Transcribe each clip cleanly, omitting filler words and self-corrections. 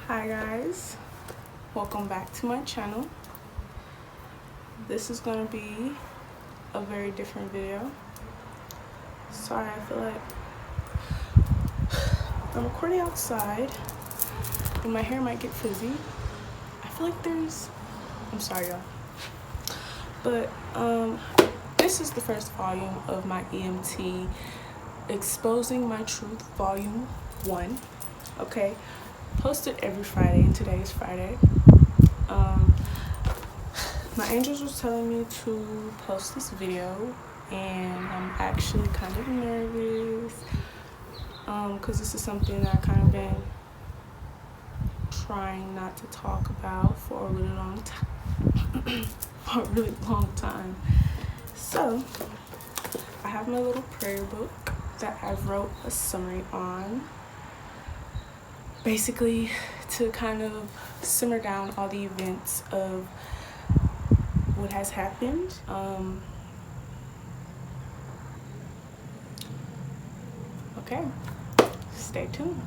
Hi guys, welcome back to my channel. This is gonna be a very different video. Sorry, I feel like I'm recording outside and my hair might get frizzy. I feel like I'm sorry y'all, but this is the first volume of my EMT Exposing My Truth Volume 1. Okay, posted every Friday, and today is Friday. My angels was telling me to post this video, and I'm actually kind of nervous because this is something that I kind of been trying not to talk about for a really long time. So I have my little prayer book that I wrote a summary on, basically to kind of simmer down all the events of what has happened. Okay, stay tuned.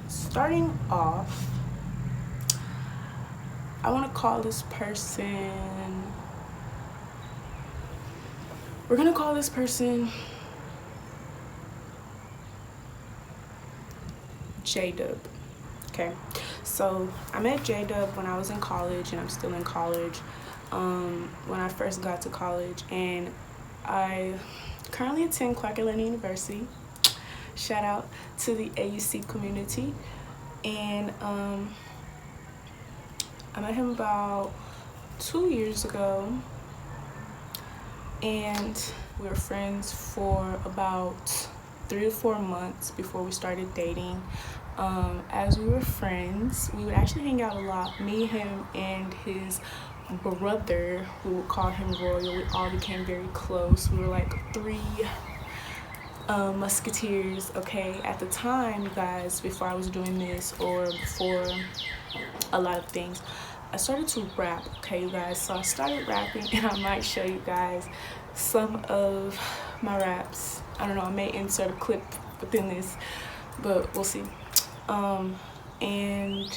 Starting off, I want to call this person, we're gonna call this person J-Dub. Okay, so I met J-Dub when I was in college, and I'm still in college. When I first got to college, and I currently attend Clark Atlanta University. Shout out to the AUC community. And I met him about 2 years ago, and we were friends for about 3 to 4 months before we started dating. As we were friends, we would actually hang out a lot, me, him, and his brother, we would call him Royal. We all became very close. We were like 3 musketeers. Okay, at the time, you guys, before I was doing this, or before a lot of things, I started to rap. Okay, you guys, so I started rapping, and I might show you guys some of my raps. I don't know, I may insert a clip within this, but we'll see. And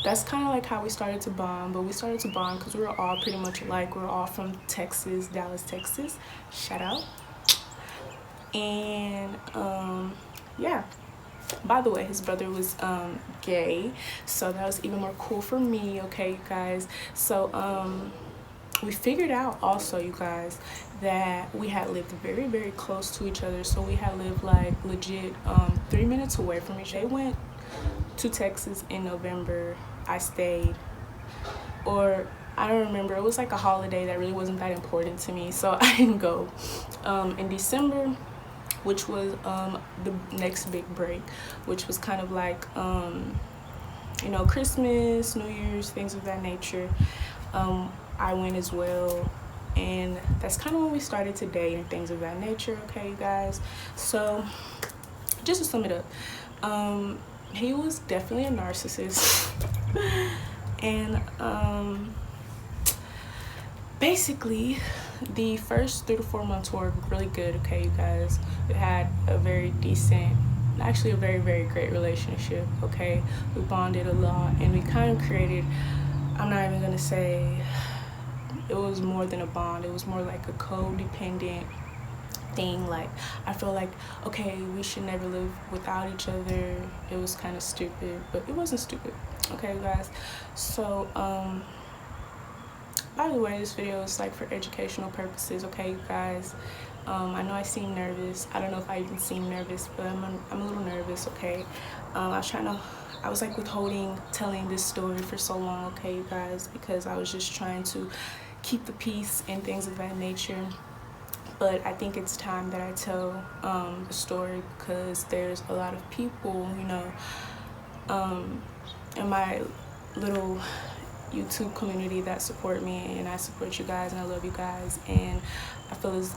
that's kind of like how we started to bond. But we started to bond because we were all pretty much alike. We're all from Texas, Dallas, Texas. Shout out. And yeah, by the way, his brother was gay, so that was even more cool for me. Okay, you guys, so we figured out also, you guys, that we had lived very, very close to each other. So we had lived like legit 3 minutes away from each other. They went to Texas in November. I stayed, or I don't remember, it was like a holiday that really wasn't that important to me, so I didn't go. In December, which was the next big break, which was kind of like you know, Christmas, New Year's, things of that nature, I went as well. And that's kind of when we started to date and things of that nature. Okay, you guys, so just to sum it up, he was definitely a narcissist. And basically the first 3 to 4 months were really good. Okay, you guys, we had a very decent, actually a very, very great relationship. Okay, we bonded a lot, and we kind of created, I'm not even gonna say it was more than a bond, it was more like a codependent thing. Like, I feel like, okay, we should never live without each other. It was kind of stupid, but it wasn't stupid. Okay, guys, so by the way, this video is like for educational purposes. Okay, you guys, I know I seem nervous. I don't know if I even seem nervous, but I'm a little nervous. Okay, I was like withholding telling this story for so long. Okay, you guys, because I was just trying to keep the peace and things of that nature. But I think it's time that I tell the story, because there's a lot of people, you know, in my little YouTube community that support me, and I support you guys, and I love you guys. And I feel as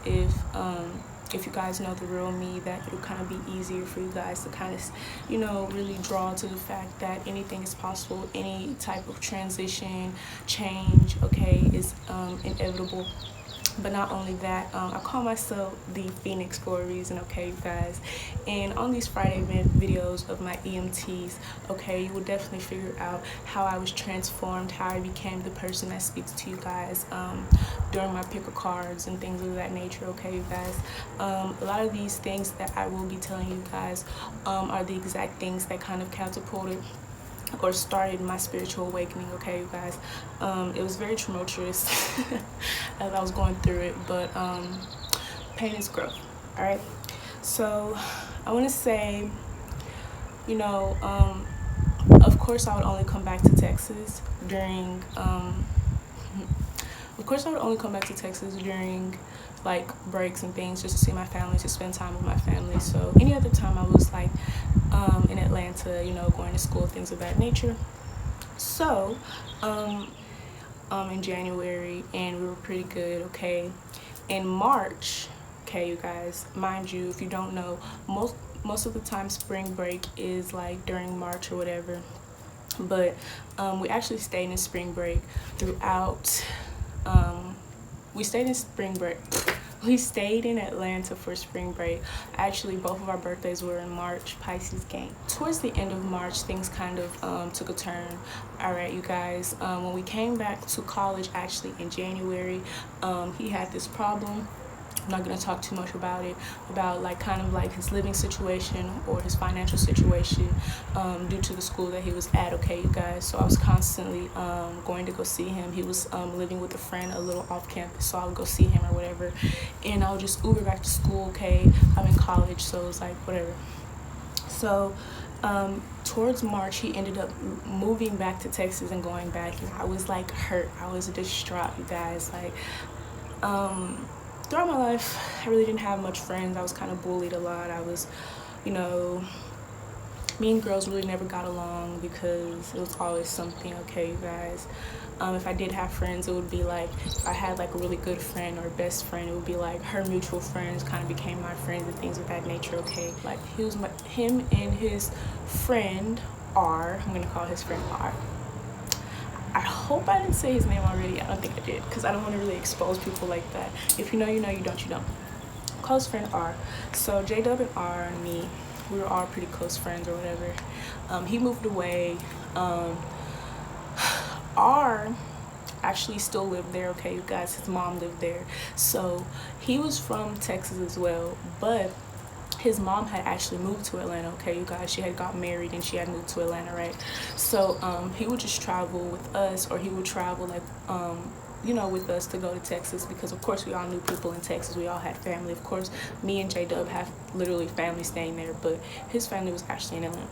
if you guys know the real me, that it'll kind of be easier for you guys to kind of, you know, really draw to the fact that anything is possible. Any type of transition, change, okay, is inevitable. But not only that, I call myself the Phoenix for a reason, okay, you guys. And on these Friday videos of my EMTs, okay, you will definitely figure out how I was transformed, how I became the person that speaks to you guys during my pick of cards and things of that nature, okay, you guys. A lot of these things that I will be telling you guys are the exact things that kind of catapulted or started my spiritual awakening, okay, you guys. It was very tumultuous as I was going through it, but pain is growth. All right, so I want to say, you know, of course I would only come back to Texas during like breaks and things, just to see my family, to spend time with my family. So any other time I was like in Atlanta, you know, going to school, things of that nature. So in January, and we were pretty good, okay. In March, okay, you guys, mind you, if you don't know, most of the time spring break is like during March or whatever, but we actually stayed in spring break throughout. We stayed in Atlanta for spring break. Actually, both of our birthdays were in March, Pisces gang. Towards the end of March, things kind of took a turn. All right, you guys, when we came back to college, actually in January, he had this problem. I'm not going to talk too much about it, about like kind of like his living situation or his financial situation due to the school that he was at, okay, you guys. So I was constantly going to go see him. He was living with a friend a little off campus, so I would go see him or whatever, and I would just Uber back to school, okay. I'm in college, so it was like whatever. So towards March, he ended up moving back to Texas and going back, and I was like hurt. I was distraught, you guys. Like throughout my life, I really didn't have much friends. I was kind of bullied a lot. I was, you know, me and girls really never got along because it was always something, okay, you guys. If I did have friends, it would be like, if I had like a really good friend or best friend, it would be like her mutual friends kind of became my friends and things of that nature, okay. Like him and his friend R, I'm gonna call his friend R. I hope I didn't say his name already. I don't think I did, because I don't want to really expose people like that. If you know, you know. You don't, you don't. Close friend R. So J-Dub and R and me, we were all pretty close friends or whatever. He moved away. R actually still lived there, okay, you guys. His mom lived there. So he was from Texas as well, but his mom had actually moved to Atlanta, okay, you guys. She had got married and she had moved to Atlanta, right? So he would just travel with us, or he would travel like you know, with us to go to Texas, because of course we all knew people in Texas. We all had family. Of course, me and J-Dub have literally family staying there, but his family was actually in Atlanta,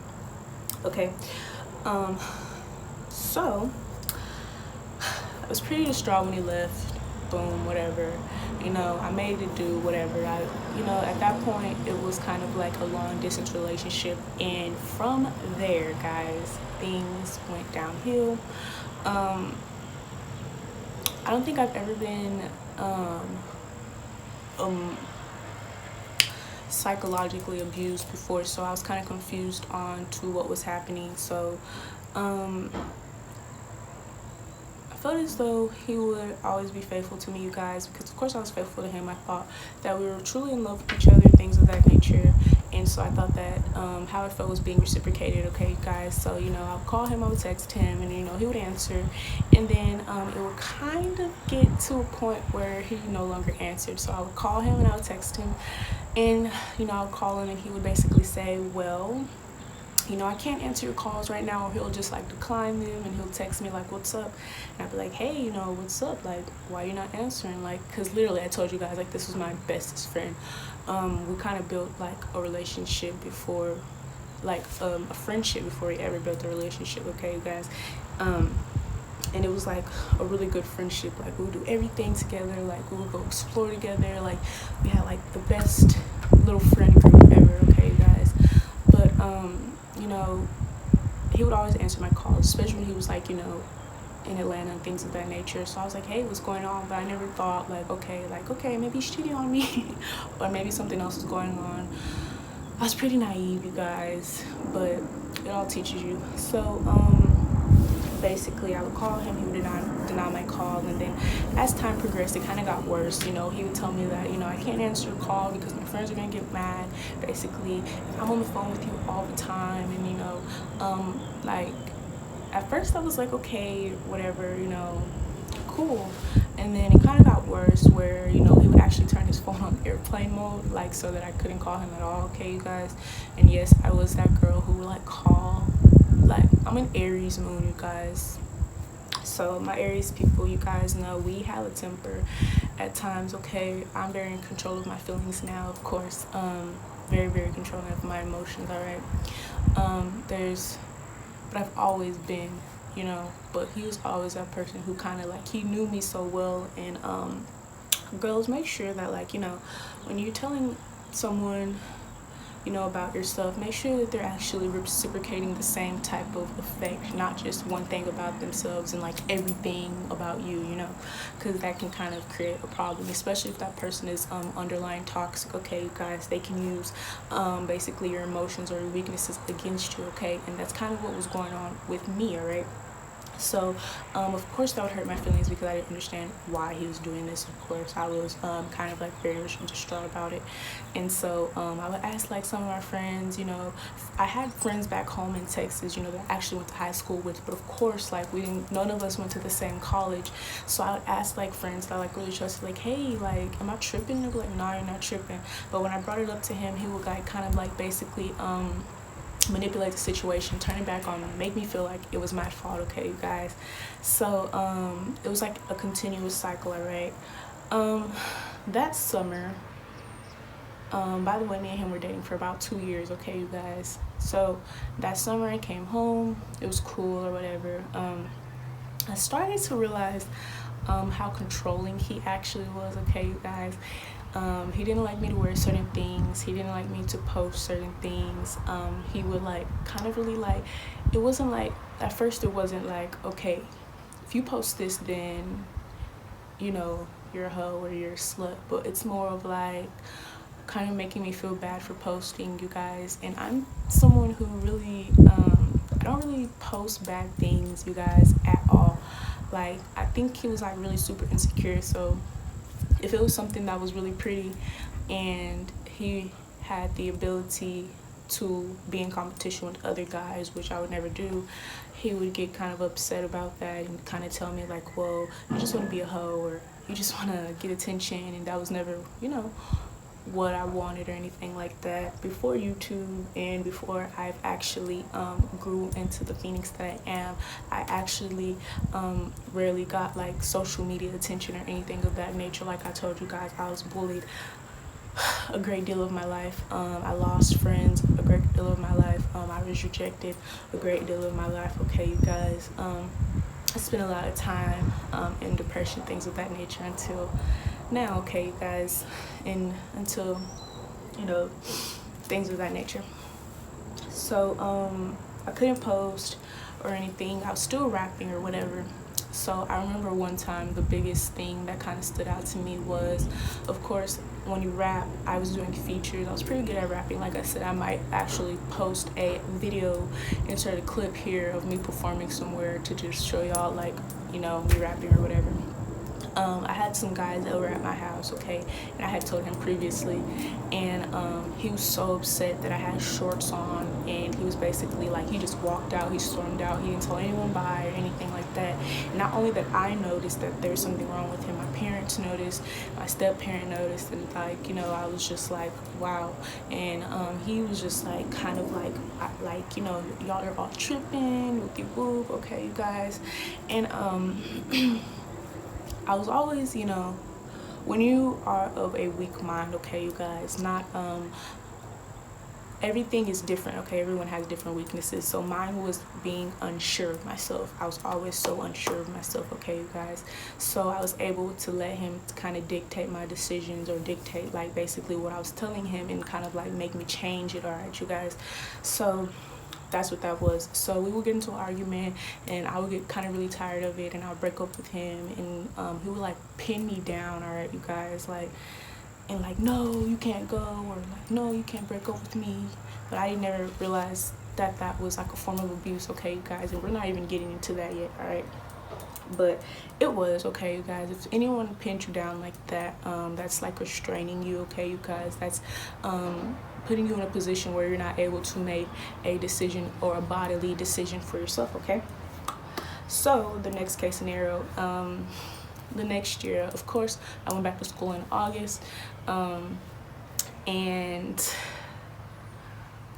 okay. So I was pretty distraught when he left. Boom, whatever, you know, I made it do whatever. You know, at that point it was kind of like a long distance relationship, and from there, guys, things went downhill. I don't think I've ever been psychologically abused before, so I was kind of confused on to what was happening. So I felt as though he would always be faithful to me, you guys, because of course I was faithful to him. I thought that we were truly in love with each other, things of that nature, and so I thought that how I felt was being reciprocated, okay, you guys. So, you know, I would call him, I would text him, and, you know, he would answer, and then it would kind of get to a point where he no longer answered. So I would call him and I would text him, and, you know, I would call him and he would basically say, well, you know, I can't answer your calls right now, or he'll just like decline them, and he'll text me like, what's up? And I'd be like, hey, you know, what's up? Like, why are you not answering? Like, because literally I told you guys, like, this was my bestest friend. We kind of built like a relationship before, like a friendship before we ever built a relationship, okay, you guys. And it was like a really good friendship. Like, we would do everything together. Like, we would go explore together. Like, we had like the best little friend group ever, okay, you guys. But you know, he would always answer my calls, especially when he was like, you know, in Atlanta and things of that nature. So I was like, hey, what's going on? But I never thought like, okay, maybe he's cheating on me or maybe something else is going on. I was pretty naive, you guys, but it all teaches you. So basically I would call him, he would deny my call, and then as time progressed, it kind of got worse. You know, he would tell me that, you know, I can't answer your call because my friends are gonna get mad. Basically, if I'm on the phone with you all the time, and you know, like at first I was like, okay, whatever, you know, cool. And then it kind of got worse where, you know, he would actually turn his phone on airplane mode, like so that I couldn't call him at all, okay, you guys. And yes, I was that girl who would like call, like I'm an Aries moon, you guys. So my Aries people, you guys know we have a temper at times, okay. I'm very in control of my feelings now, of course. Very, very controlling of my emotions, all right. But I've always been, you know, but he was always that person who kind of like, he knew me so well. And girls, make sure that, like, you know, when you're telling someone, you know, about yourself, make sure that they're actually reciprocating the same type of effect, not just one thing about themselves and like everything about you, you know, because that can kind of create a problem, especially if that person is underlying toxic, okay, you guys. They can use basically your emotions or your weaknesses against you, okay. And that's kind of what was going on with me, all right. So of course that would hurt my feelings because I didn't understand why he was doing this. Of course I was kind of like very distraught about it. And so I would ask like some of my friends, you know, I had friends back home in Texas, you know, that I actually went to high school with, but of course like none of us went to the same college. So I would ask like friends that I like really trusted, like, hey, like, am I tripping? They'd be like, no, you're not tripping. But when I brought it up to him, he would like kind of like basically manipulate the situation, turn it back on me, make me feel like it was my fault, okay, you guys. So it was like a continuous cycle, all right. That summer, by the way, me and him were dating for about 2 years, okay, you guys. So that summer I came home, it was cool or whatever. I started to realize how controlling he actually was, okay, you guys. He didn't like me to wear certain things. He didn't like me to post certain things. He would like kind of really like, it wasn't like, at first it wasn't like, okay, if you post this, then, you know, you're a hoe or you're a slut. But it's more of like kind of making me feel bad for posting, you guys. And I'm someone who really, I don't really post bad things, you guys, at all. Like, I think he was like really super insecure. So if it was something that was really pretty and he had the ability to be in competition with other guys, which I would never do, he would get kind of upset about that and kind of tell me like, well, you just want to be a hoe or you just want to get attention. And that was never, you know, what I wanted or anything like that. Before YouTube and before I've actually grew into the Phoenix that I am, I actually rarely got like social media attention or anything of that nature. Like I told you guys, I was bullied a great deal of my life. I lost friends a great deal of my life. I was rejected a great deal of my life, okay, you guys. I spent a lot of time in depression, things of that nature until now, okay, you guys, and until, you know, things of that nature. So I couldn't post or anything. I was still rapping or whatever. So I remember one time the biggest thing that kind of stood out to me was, of course, when you rap, I was doing features. I was pretty good at rapping. Like I said, I might actually post a video, insert a clip here of me performing somewhere to just show y'all, like, you know, me rapping or whatever. I had some guys that were at my house, okay, and I had told him previously, and he was so upset that I had shorts on, and he was basically like, he just walked out, he stormed out, he didn't tell anyone bye or anything like that. And not only that I noticed that there's something wrong with him, my parents noticed, my step-parent noticed, and like, you know, I was just like, wow. And he was just like, kind of like, you know, y'all are all tripping with the whoop, okay, you guys. And I was always, you know, when you are of a weak mind, okay, you guys, not, everything is different, okay, everyone has different weaknesses. So mine was being unsure of myself. I was always so unsure of myself, okay, you guys. So I was able to let him kind of dictate my decisions or dictate, like, basically what I was telling him and kind of, like, make me change it, all right, you guys. So that's what that was. So we would get into an argument and I would get kind of really tired of it and I would break up with him, and he would like pin me down, all right, you guys, like, and like, no, you can't go, or like, no, you can't break up with me. But I never realized that was like a form of abuse, okay, you guys, and we're not even getting into that yet, all right? But it was, okay, you guys. If anyone pinned you down like that, that's like restraining you, okay, you guys. That's putting you in a position where you're not able to make a decision or a bodily decision for yourself, okay? So the next case scenario, the next year, of course, I went back to school in August, and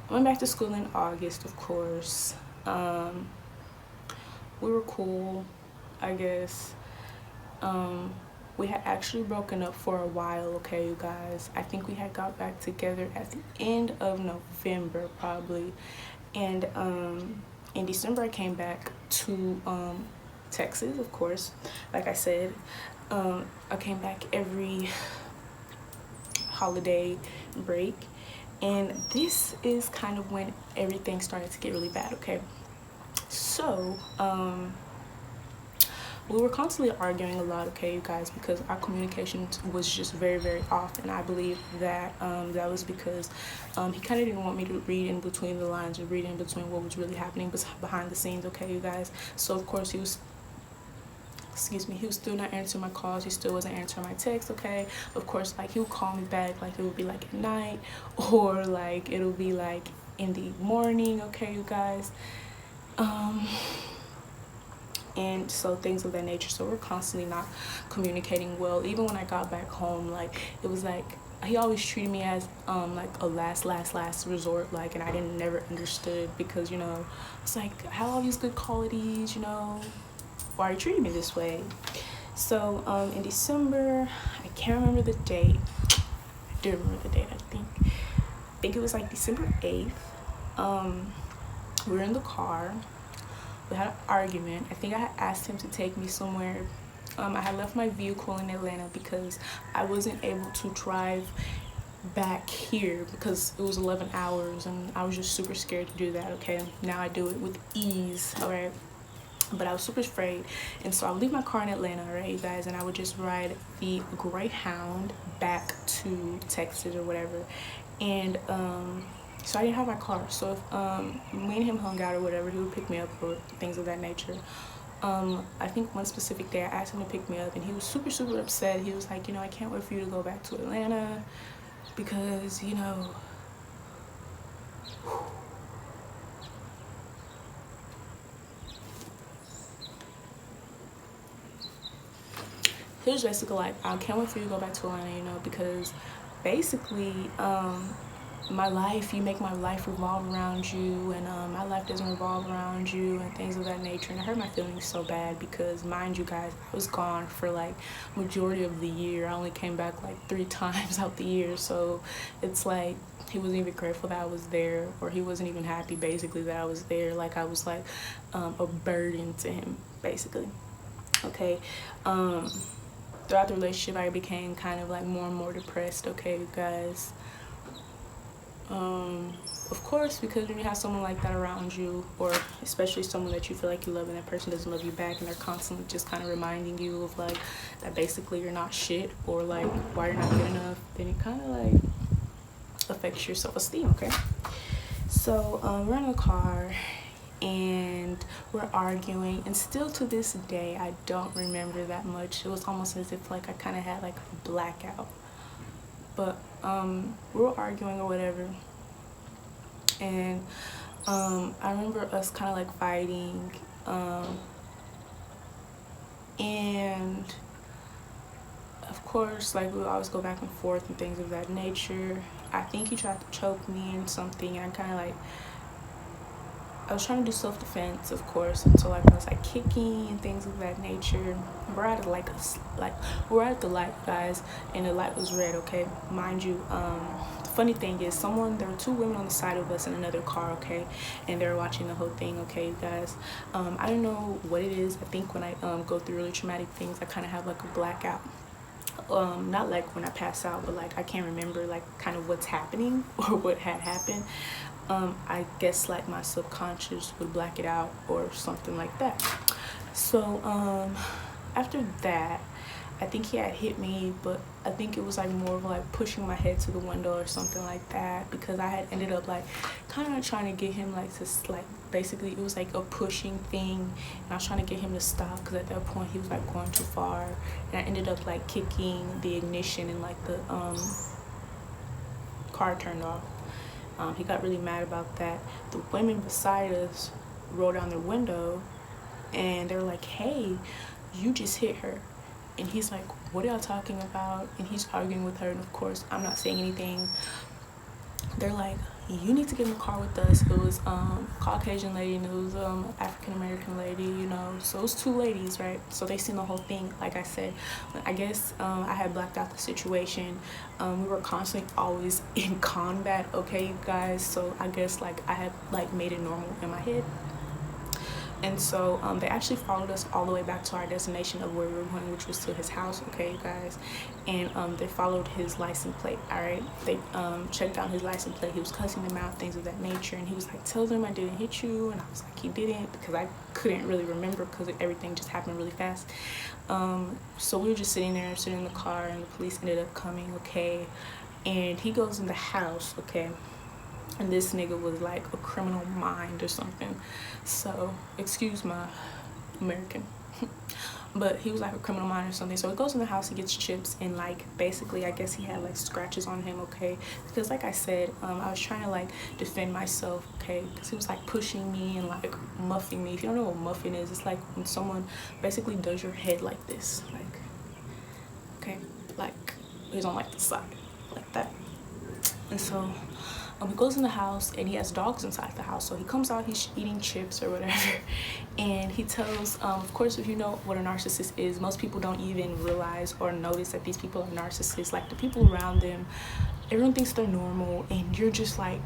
I went back to school in August, of course. We were cool, I guess. We had actually broken up for a while, okay, you guys. I think we had got back together at the end of November, probably. And in December, I came back to Texas, of course. Like I said, I came back every holiday break. And this is kind of when everything started to get really bad, okay? So, we were constantly arguing a lot, okay, you guys, because our communication was just very, very off. And I believe that that was because he kind of didn't want me to read in between the lines or read in between what was really happening behind the scenes, okay, you guys. So, of course, he was still not answering my calls. He still wasn't answering my texts, okay? Of course, like, he would call me back, like, it would be, like, at night, or, like, it'll be, like, in the morning, okay, you guys? And so things of that nature. So we're constantly not communicating well. Even when I got back home, like, it was like he always treated me as like a last resort, like, and I didn't never understood, because, you know, it's like, I have all these good qualities, you know, why are you treating me this way? So in December, I can't remember the date. I do remember the date. I think it was like December 8th. We were in the car. We had an argument. I think I had asked him to take me somewhere. I had left my vehicle in Atlanta because I wasn't able to drive back here because it was 11 hours and I was just super scared to do that, okay? Now I do it with ease, all right? But I was super afraid. And so I would leave my car in Atlanta, all right, you guys, and I would just ride the Greyhound back to Texas or whatever. And so I didn't have my car. So if me and him hung out or whatever, he would pick me up or things of that nature. I think one specific day I asked him to pick me up and he was super, super upset. He was like, you know, I can't wait for you to go back to Atlanta because, you know, he was basically like, I can't wait for you to go back to Atlanta, you know, because basically, my life, you make my life revolve around you, and my life doesn't revolve around you, and things of that nature. And it hurt my feelings so bad because, mind you guys, I was gone for like majority of the year. I only came back like 3 times out the year. So it's like he wasn't even grateful that I was there, or he wasn't even happy basically that I was there. Like, I was like a burden to him basically, okay? Throughout the relationship, I became kind of like more and more depressed, okay, you guys. Of course, because when you have someone like that around you, or especially someone that you feel like you love and that person doesn't love you back, and they're constantly just kind of reminding you of like that basically you're not shit, or like why you're not good enough, then it kind of like affects your self-esteem, okay? So we're in the car and we're arguing, and still to this day I don't remember that much. It was almost as if like I kind of had like a blackout. But we were arguing or whatever, and I remember us kind of like fighting, and of course, like, we would always go back and forth and things of that nature. I think he tried to choke me and something, and I kind of like, I was trying to do self-defense, of course, until like I was like kicking and things of that nature. We're at we're at the light, guys, and the light was red, okay? Mind you, the funny thing is, there were 2 women on the side of us in another car, okay? And they were watching the whole thing, okay, you guys? I don't know what it is. I think when I go through really traumatic things, I kind of have like a blackout. Not like when I pass out, but like I can't remember like kind of what's happening or what had happened. I guess like my subconscious would black it out or something like that. So after that, I think he had hit me, but I think it was like more of like pushing my head to the window or something like that, because I had ended up like kind of trying to get him like to like, basically it was like a pushing thing, and I was trying to get him to stop because at that point he was like going too far, and I ended up like kicking the ignition, and like the car turned off. He got really mad about that. The women beside us rolled down their window and they were like, hey, you just hit her. And he's like, what are y'all talking about? And he's arguing with her, and of course I'm not saying anything. They're like, you need to get in the car with us. It was Caucasian lady, and it was African American lady, you know, so it was two ladies, right? So they seen the whole thing. Like I said, I guess I had blacked out the situation. We were constantly always in combat, okay, you guys, so I guess like I had like made it normal in my head. And so they actually followed us all the way back to our destination of where we were going, which was to his house, okay, you guys. And they followed his license plate, all right? They checked out his license plate. He was cussing them out, things of that nature. And he was like, tell them I didn't hit you. And I was like, he didn't, because I couldn't really remember because everything just happened really fast. So we were just sitting there, sitting in the car, and the police ended up coming, okay? And he goes in the house, okay? And this nigga was like a criminal mind or something. So, excuse my American. But he was like a criminal mind or something. So he goes in the house, he gets chips, and like basically I guess he had like scratches on him, okay? Because like I said, I was trying to like defend myself, okay? Because he was like pushing me and like muffing me. If you don't know what muffing is, it's like when someone basically does your head like this, like, okay? Like he's on like the side, like that. And so he goes in the house, and he has dogs inside the house. So he comes out, he's eating chips or whatever, and he tells, of course, if you know what a narcissist is, most people don't even realize or notice that these people are narcissists. Like the people around them, everyone thinks they're normal, and you're just like,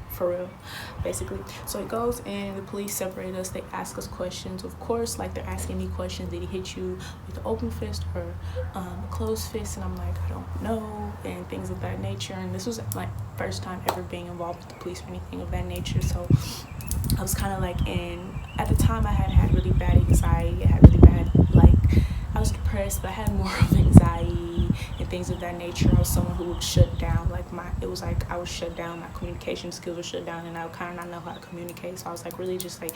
for real, basically. So he goes, and the police separate us. They ask us questions, of course, like they're asking me questions. Did he hit you with an open fist or a closed fist? And I'm like, I don't know, and things of that nature. And this was my first time ever being involved with the police or anything of that nature. So I was kind of like, at the time I had really bad anxiety. I had really bad, like, I was depressed, but I had more of anxiety and things of that nature. I was someone who would shut down, like it was like I was shut down, my communication skills were shut down, and I would kind of not know how to communicate. So I was like really just like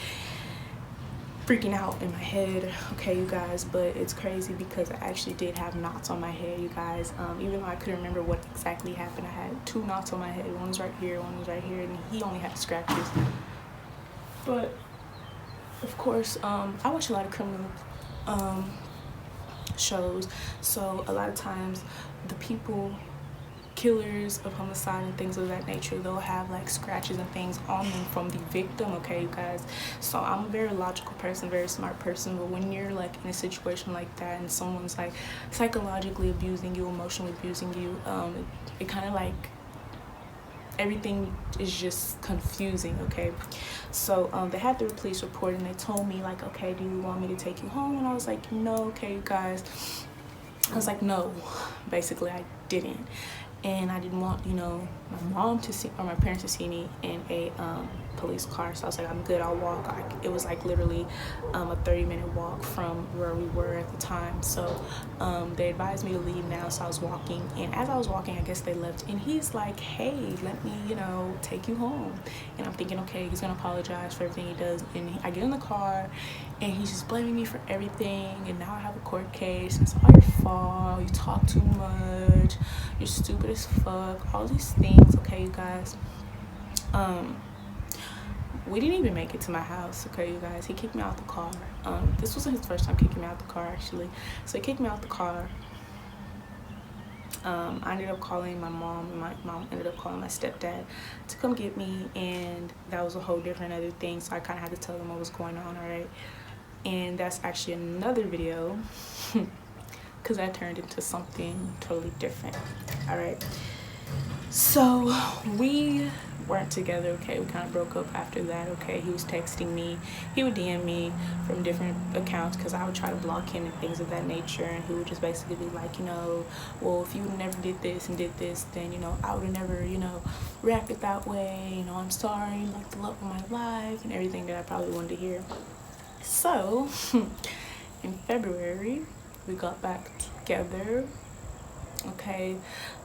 freaking out in my head, okay, you guys. But it's crazy because I actually did have knots on my head, you guys. Even though I couldn't remember what exactly happened, I had 2 knots on my head. One was right here, one was right here, and he only had scratches. But of course, I watch a lot of criminal shows, so a lot of times the people, killers of homicide and things of that nature, they'll have like scratches and things on them from the victim, okay, you guys. So I'm a very logical person, very smart person, but when you're like in a situation like that and someone's like psychologically abusing you, emotionally abusing you, it kind of like everything is just confusing, okay? So they had the police report, and they told me like, okay, do you want me to take you home? And I was like, no, okay, you guys. I was like, no, basically I didn't. And I didn't want, you know, my mom to see, or my parents to see me in a police car. So I was like, I'm good, I'll walk. It was like literally a 30-minute walk from where we were at the time. So they advised me to leave now, so I was walking. And as I was walking, I guess they left. And he's like, hey, let me, you know, take you home. And I'm thinking, okay, he's gonna apologize for everything he does. And I get in the car, and he's just blaming me for everything. And now I have a court case. It's all your fault. You talk too much. You're stupid as fuck. All these things, okay, you guys. We didn't even make it to my house, okay, you guys. He kicked me out the car. This wasn't his first time kicking me out the car, actually. So he kicked me out the car. I ended up calling my mom, and my mom ended up calling my stepdad to come get me, and that was a whole different other thing. So I kind of had to tell them what was going on, all right? And that's actually another video because that turned into something totally different, all right? So we weren't together, okay? We kind of broke up after that, okay? He was texting me. He would DM me from different accounts because I would try to block him and things of that nature, and he would just basically be like, you know, well, if you never did this and did this, then, you know, I would have never, you know, reacted that way. You know, I'm sorry, like the love of my life and everything that I probably wanted to hear. So in February, we got back together. Okay,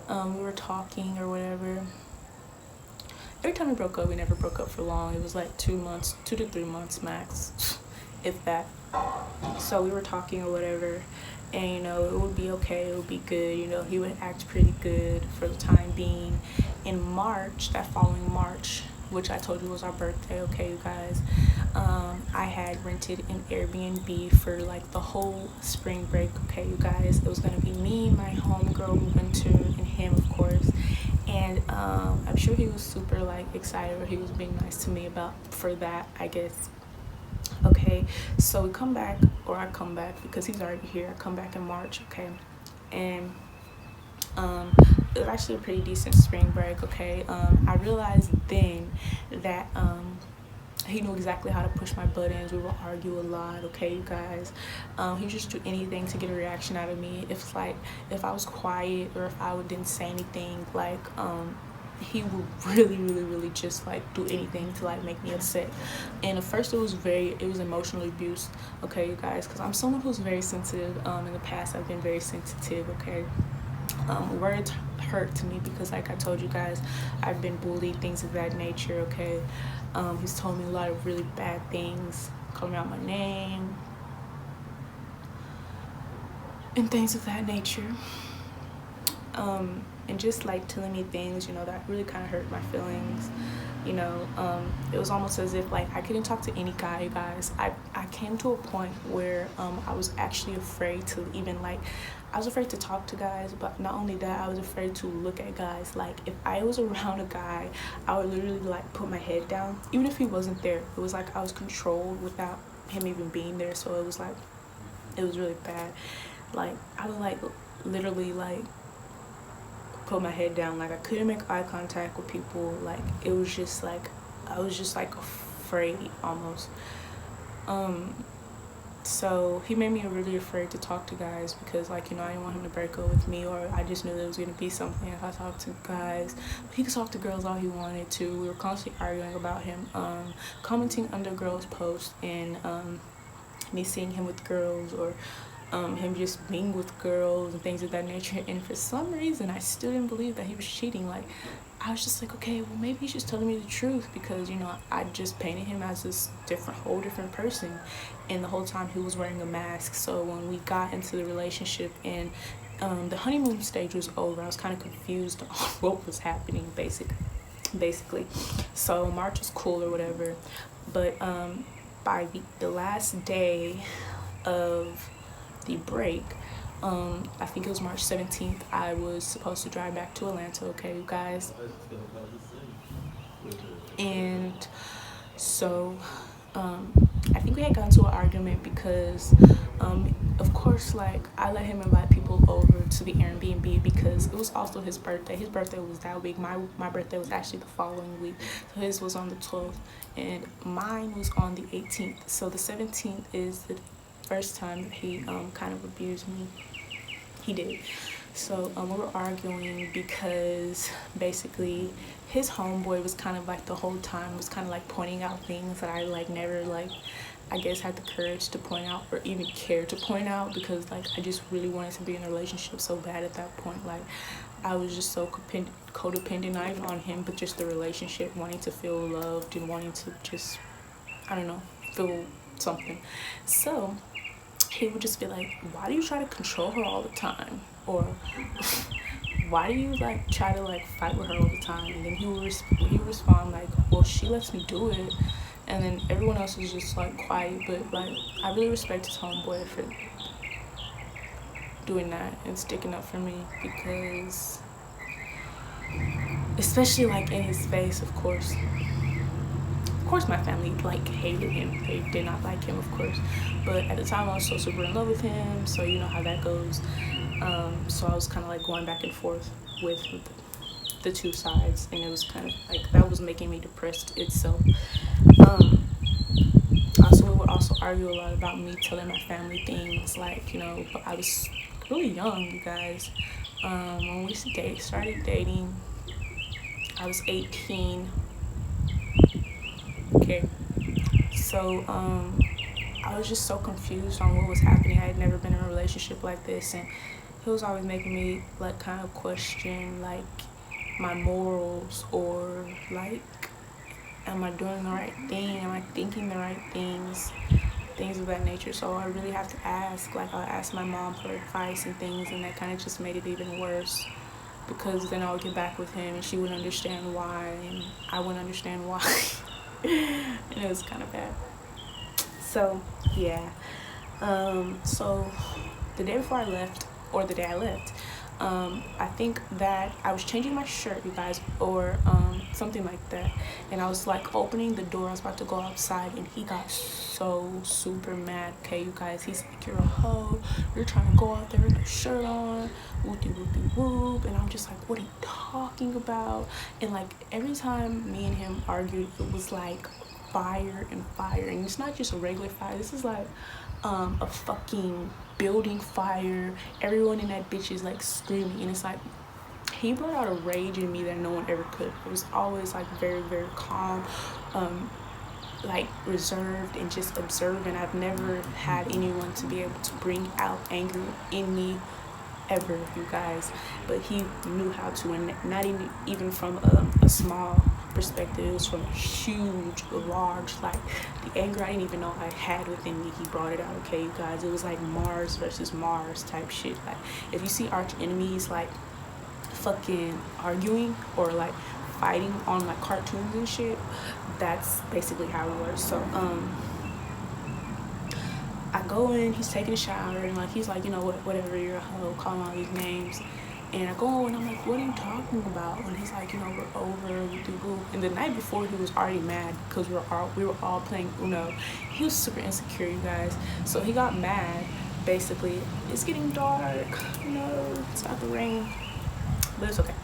we were talking or whatever. Every time we broke up, we never broke up for long. It was like 2 months, 2 to 3 months max, if that. So we were talking or whatever, and it would be okay, it would be good. He would act pretty good for the time being. In March, that following March, which I told you was our birthday, okay, you guys, I had rented an Airbnb for like the whole spring break, okay, you guys. It was gonna be me, my homegirl Winter, and him, of course. And I'm sure he was super like excited, or he was being nice to me for that, I guess. Okay, so we come back, or I come back because he's already here. I come back in March, okay, and it was actually a pretty decent spring break, okay. I realized then that he knew exactly how to push my buttons. We would argue a lot, okay, you guys. He would just do anything to get a reaction out of me. If I was quiet, or if I didn't say anything, like he would really, really, really just like do anything to like make me upset. And at first it was emotional abuse, okay, you guys, because I'm someone who's very sensitive. In the past I've been very sensitive, okay. Words hurt to me because, like I told you guys, I've been bullied, things of that nature, okay. He's told me a lot of really bad things, calling out my name and things of that nature, and just like telling me things, that really kind of hurt my feelings. It was almost as if like I couldn't talk to any guy, you guys. I came to a point where I was actually afraid to even like, I was afraid to talk to guys, but not only that, I was afraid to look at guys. Like if I was around a guy, I would literally like put my head down, even if he wasn't there. It was like I was controlled without him even being there. So it was really bad. Like I would like literally like put my head down. Like I couldn't make eye contact with people. Like it was just like I was just like afraid almost. So he made me really afraid to talk to guys because, like, I didn't want him to break up with me, or I just knew there was going to be something if I talked to guys. But he could talk to girls all he wanted to. We were constantly arguing about him, commenting under girls' posts, and me seeing him with girls, or him just being with girls and things of that nature. And for some reason, I still didn't believe that he was cheating. Like, I was just like, okay, well, maybe he's just telling me the truth, because I just painted him as this whole different person, and the whole time he was wearing a mask. So when we got into the relationship and the honeymoon stage was over, I was kind of confused on what was happening, basically. So March was cool or whatever, but by the last day of the break, I think it was March 17th, I was supposed to drive back to Atlanta, okay, you guys. And so I think we had gotten to an argument because of course, like, I let him invite people over to the Airbnb because it was also his birthday. His birthday was that week. My birthday was actually the following week. So his was on the 12th and mine was on the 18th. So the 17th is the first time that he kind of abused me. He did. So we were arguing because basically his homeboy was kind of like the whole time was kind of like pointing out things that I like never like, I guess, had the courage to point out or even care to point out, because like I just really wanted to be in a relationship so bad at that point. Like I was just so codependent, not even on him, but just the relationship, wanting to feel loved and wanting to just, I don't know, feel something. So he would just be like, why do you try to control her all the time? Or why do you like try to like fight with her all the time? And then he would respond like, well, she lets me do it. And then everyone else was just like quiet. But like, I really respect his homeboy for doing that and sticking up for me, because especially like in his face, of course my family like hated him. They did not like him, of course, but at the time I was so super in love with him, so you know how that goes. So I was kind of like going back and forth with the two sides, and it was kind of like that was making me depressed itself. Also, we would also argue a lot about me telling my family things, like, but I was really young, you guys. When we started dating, I was 18. Okay, so I was just so confused on what was happening. I had never been in a relationship like this, and he was always making me like kind of question like my morals, or like, am I doing the right thing? Am I thinking the right things of that nature? So I really have to ask. Like, I'll ask my mom for advice and things, and that kind of just made it even worse, because then I would get back with him and she wouldn't understand why, and I wouldn't understand why. And it was kind of bad. So yeah, so the day before I left, or the day I left, I think that I was changing my shirt, you guys, or something like that, and I was like opening the door. I was about to go outside, and he got so super mad. Okay, you guys, he's like, "You're a hoe. You're trying to go out there with no shirt on, whoopty whoopty whoop." And I'm just like, "What are you talking about?" And like every time me and him argued, it was like fire and fire, and it's not just a regular fire. This is like a fucking building fire. Everyone in that bitch is like screaming, and it's like he brought out a rage in me that no one ever could. It was always like very, very calm, like reserved and just observant. I've never had anyone to be able to bring out anger in me ever, you guys, but he knew how to, and not even from a small perspective. It was from a huge, large, like the anger I didn't even know I had within me. He brought it out. Okay, you guys, it was like Mars versus Mars type shit. Like if you see arch enemies like fucking arguing or like fighting on like cartoons and shit, that's basically how it was. So I go in, he's taking a shower, and like he's like, "You know what, whatever, you're a hoe," calling all these names. And I go and I'm like, "What are you talking about?" And he's like, "You know, we're over, we do boo." And the night before, he was already mad because we were all playing Uno. He was super insecure, you guys. So he got mad. Basically, it's getting dark. No, it's not the rain, but it's okay.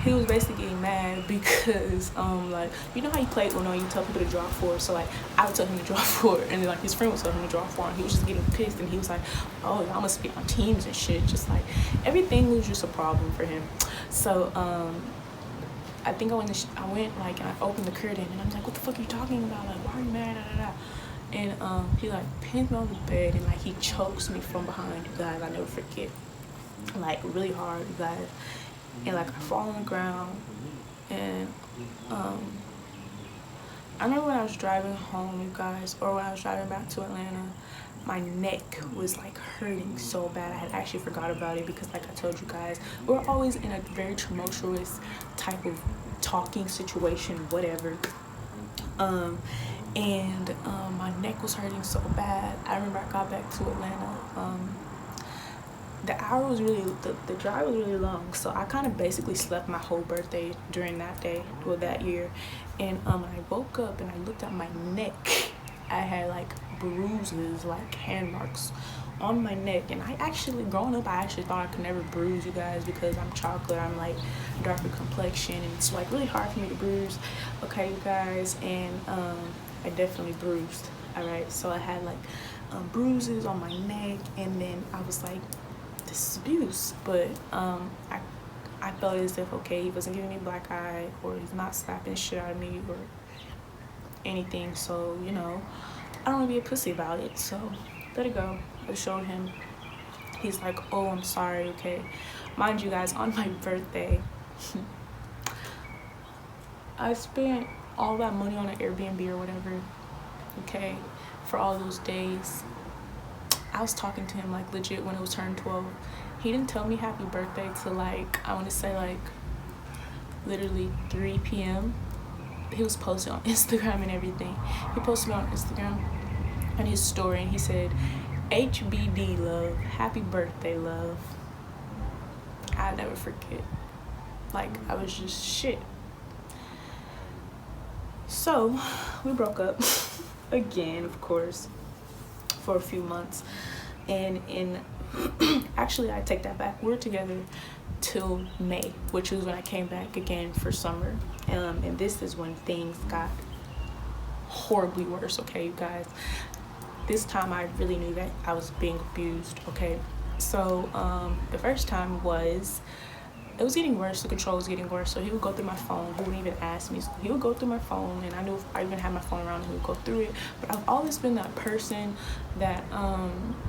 He was basically getting mad because like, you know how you play Uno, you tell people to draw four. So like I would tell him to draw four, and then like his friend would tell him to draw four, and he was just getting pissed, and he was like, "Oh, y'all must be on teams and shit." Just like everything was just a problem for him. So I think I went like, and I opened the curtain, and I'm like, "What the fuck are you talking about? Like, why are you mad?" And he like pinned me on the bed, and like he chokes me from behind, you guys. I never forget, like really hard, you guys. And like I fall on the ground, and I remember when I was driving home, you guys, or when I was driving back to Atlanta, my neck was like hurting so bad. I had actually forgot about it because, like I told you guys, we're always in a very tumultuous type of talking situation, whatever. And my neck was hurting so bad. I remember I got back to Atlanta. The drive was really long, so I kind of basically slept my whole birthday during that day, well, that year. And when I woke up and I looked at my neck, I had like bruises, like hand marks on my neck. And I actually, growing up, I actually thought I could never bruise, you guys, because I'm chocolate, I'm like darker complexion, and it's like really hard for me to bruise. Okay, you guys, and I definitely bruised. All right, so I had like bruises on my neck, and then I was like, this is abuse. But I felt as if, okay, he wasn't giving me black eye, or he's not slapping shit out of me or anything, so you know, I don't want to be a pussy about it, so let it go. I showed him. He's like, "Oh, I'm sorry." Okay, mind you guys, on my birthday I spent all that money on an Airbnb or whatever, okay, for all those days. I was talking to him like legit when it was turned 12. He didn't tell me happy birthday till like, I want to say like literally 3 p.m. He was posted on Instagram and everything. He posted me on Instagram and his story, and he said, "HBD love, happy birthday love." I never forget. Like, I was just shit. So we broke up again, of course, for a few months. And actually, I take that back, we were together till May, which was when I came back again for summer. And this is when things got horribly worse, okay, you guys. This time I really knew that I was being abused, okay. So the first time was it was getting worse. The control was getting worse. So he would go through my phone. He wouldn't even ask me. So he would go through my phone, and I knew if I even had my phone around, he would go through it. But I've always been that person that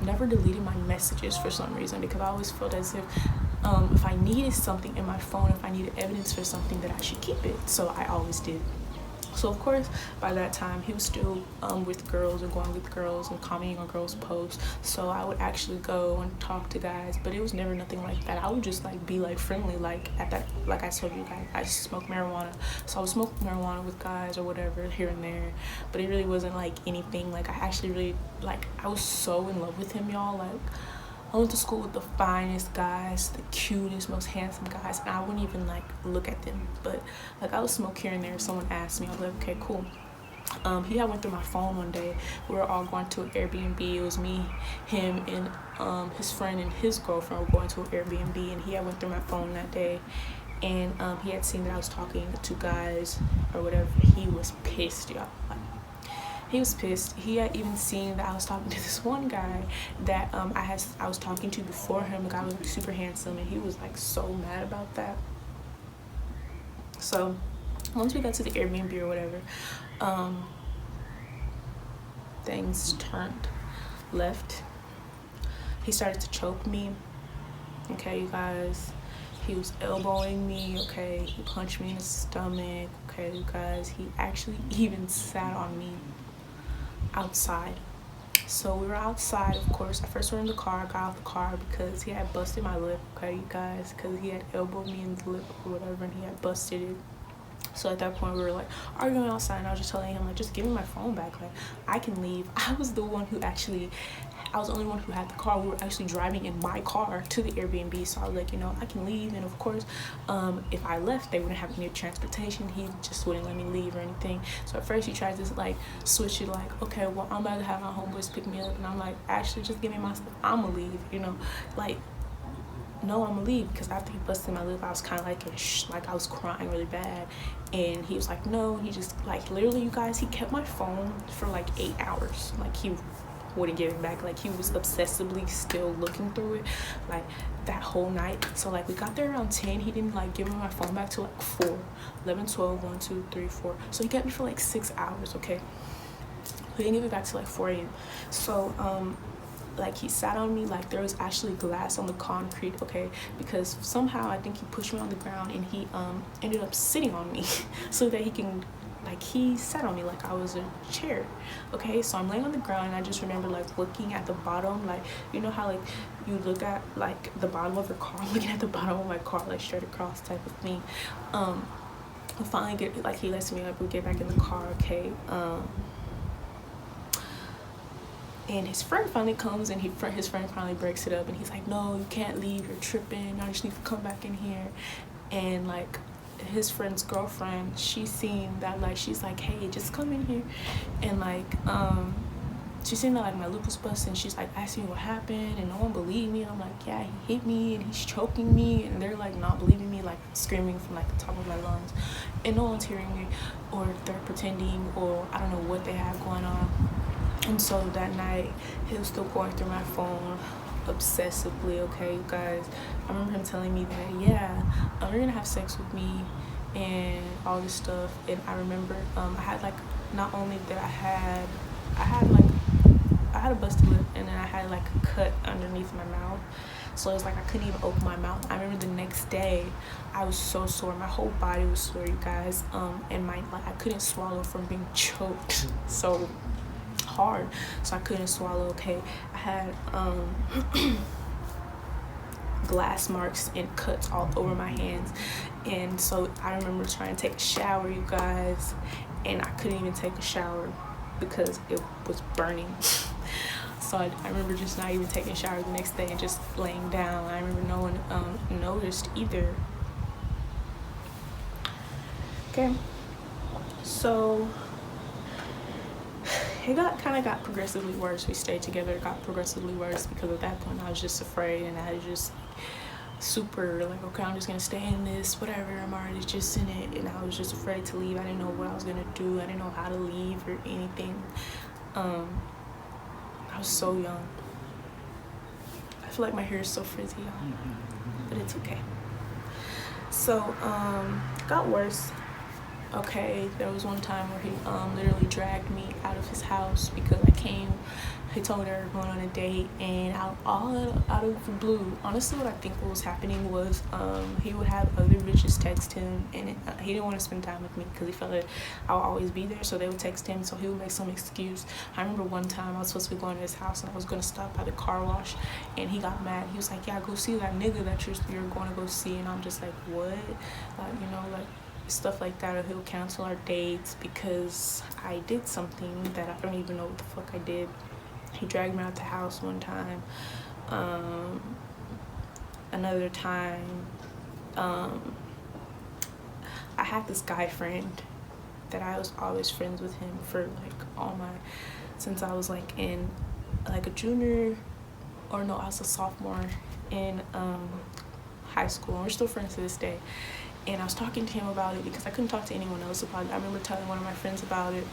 never deleted my messages for some reason, because I always felt as if I needed something in my phone, if I needed evidence for something, that I should keep it. So I always did. So of course, by that time, he was still with girls and going with girls and commenting on girls' posts. So I would actually go and talk to guys, but it was never nothing like that. I would just like be like friendly, like at that, like I told you guys, I smoke marijuana. So I would smoke marijuana with guys or whatever here and there, but it really wasn't like anything. Like I actually really, like, I was so in love with him, y'all. Like, I went to school with the finest guys, the cutest, most handsome guys, and I wouldn't even like look at them. But like I would smoke here and there. If someone asked me, I was like, okay, cool. He had went through my phone one day. We were all going to an Airbnb. It was me, him, and his friend and his girlfriend were going to an Airbnb, and he had went through my phone that day, and he had seen that I was talking to guys or whatever. He was pissed, y'all. He was pissed. He had even seen that I was talking to this one guy that I was talking to before him. The guy was like super handsome, and he was like so mad about that. So once we got to the Airbnb or whatever, things turned left. He started to choke me. Okay, you guys. He was elbowing me. Okay, he punched me in the stomach. Okay, you guys. He actually even sat on me outside. So we were outside, of course. I first were in the car. I got out the car because he had busted my lip, okay, you guys, because he had elbowed me in the lip or whatever, and he had busted it. So at that point, we were like arguing outside, and I was just telling him, like, just give me my phone back, like I can leave. I was the only one who had the car. We were actually driving in my car to the Airbnb, so I was like, you know, I can leave. And of course, if I left, they wouldn't have any transportation. He just wouldn't let me leave or anything. So at first he tried to like switch it, like, okay, well, I'm about to have my homeboys pick me up, and I'm like, actually, just give me my stuff, I'm gonna leave, you know, like, no, I'm gonna leave. Because after he busted my lip, I was kind of like I was crying really bad, and he was like, no. He just, like, literally, you guys, he kept my phone for like 8 hours. Like, he wouldn't give it back. Like, he was obsessively still looking through it, like, that whole night. So like we got there around 10. He didn't like give me my phone back till like 4, 11, 12, 1, 2, 3, 4. So he kept me for like 6 hours. Okay, he didn't give it back till like 4 a.m. So like, he sat on me, like there was actually glass on the concrete, okay, because somehow I think he pushed me on the ground, and he ended up sitting on me so that he can, like, he sat on me like I was a chair. Okay, so I'm laying on the ground, and I just remember like looking at the bottom, like, you know how like you look at like the bottom of your car. I'm looking at the bottom of my car, like straight across type of thing. I finally get, like, he lets me up, we get back in the car, okay. And his friend finally comes, and his friend finally breaks it up, and he's like, no, you can't leave, you're tripping, I just need to come back in here. And like his friend's girlfriend, she seen that, like, she's like, hey, just come in here. And like she seen that like my lip was busted, and she's like asking me what happened, and no one believed me. And I'm like, yeah, he hit me and he's choking me, and they're like not believing me, like screaming from like the top of my lungs, and no one's hearing me, or they're pretending, or I don't know what they have going on. And so that night, he was still going through my phone obsessively, okay, you guys. I remember him telling me that, yeah, you're gonna have sex with me and all this stuff. And I remember I had like, not only that I had a busted lip, and then I had like a cut underneath my mouth. So it was like I couldn't even open my mouth. I remember the next day, I was so sore. My whole body was sore, you guys. And I couldn't swallow from being choked so hard, so I couldn't swallow. Okay, I had glass marks and cuts all over my hands, and so I remember trying to take a shower, you guys, and I couldn't even take a shower because it was burning. So I remember just not even taking a shower the next day and just laying down. I remember no one noticed either. Okay, so it got progressively worse. We stayed together. It got progressively worse because at that point I was just afraid, and I was just super like, okay, I'm just gonna stay in this, whatever, I'm already just in it. And I was just afraid to leave. I didn't know what I was gonna do. I didn't know how to leave or anything. I was so young. I feel like my hair is so frizzy, y'all, but it's okay. So got worse. Okay, there was one time where he literally dragged me out of his house because I came. He told me they were going on a date, and out of the blue, honestly, what I think what was happening was he would have other bitches text him, and he didn't want to spend time with me because he felt like I would always be there, so they would text him, so he would make some excuse. I remember one time I was supposed to be going to his house, and I was going to stop by the car wash, and he got mad. He was like, yeah, go see that nigga that you're going to go see, and I'm just like, what? You know, like, stuff like that, or he'll cancel our dates because I did something that I don't even know what the fuck I did. He dragged me out the house one time. Another time, I had this guy friend that I was always friends with him for since I was like in like a junior, or no, I was a sophomore in high school, and we're still friends to this day. And I was talking to him about it because I couldn't talk to anyone else about it. I remember telling one of my friends about it,